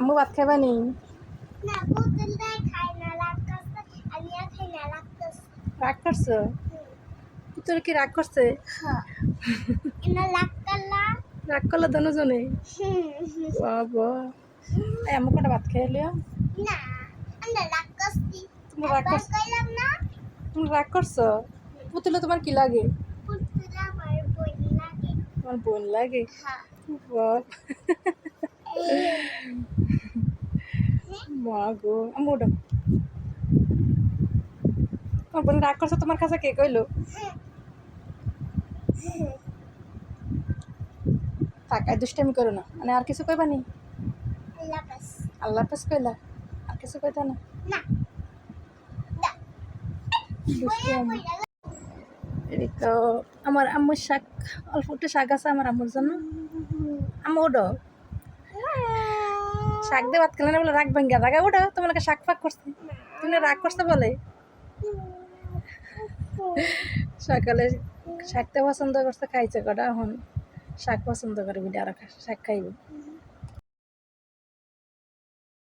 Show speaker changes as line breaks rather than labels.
আম্মু ভাত খাইবা নি?
না পুতুল দেয় খায় না রাগ করছে আমিও খাই না রাগ করছে
রাগ করছো? পুতুল কি রাগ করছে?
হ্যাঁ এনা রাগ করলা
রাগ করলো দুজনে?
হুম
বাবা, এই আম্মু কটা ভাত খাইলিও?
না আমরা রাগ করছি
তুমি রাগ
একবার
করছো?
কইলাম না
তুমি রাগ করছো? পুতুলে তোমার কি লাগে?
পুতুল আমার বই লাগে
তোমার বোন লাগে?
হ্যাঁ
বাপ, মা গো, আম্মু ওঠো। তোমার বোন রাগ করছো তোমার কাছে কে কইলো? থাক, আর দুষ্টামি করো না। মানে আর কিছু কইবা নি?
আল্লাহ পাস
আল্লাহ হাফেজ কইলা? আর কিছু কইতা না?
না না
দুষ্টি
বইয়া
আম্মু।
কইরা
এই তো আমার আম্মুর শাক, অল্প একটু শাক আছে আমার আম্মুর জন্য। আম্মু ওঠো। শাক দিয়ে ভাত খেলে না বলে রাগ ভাঙ্গা রাগা ওঠো। তোমার শাক ফাক করছে, তুমি রাগ করতে বলে। সকালে শাকটা পছন্দ করছে, খাইছে কটা, এখন শাক পছন্দ করে বিটা আর শাক খাইব।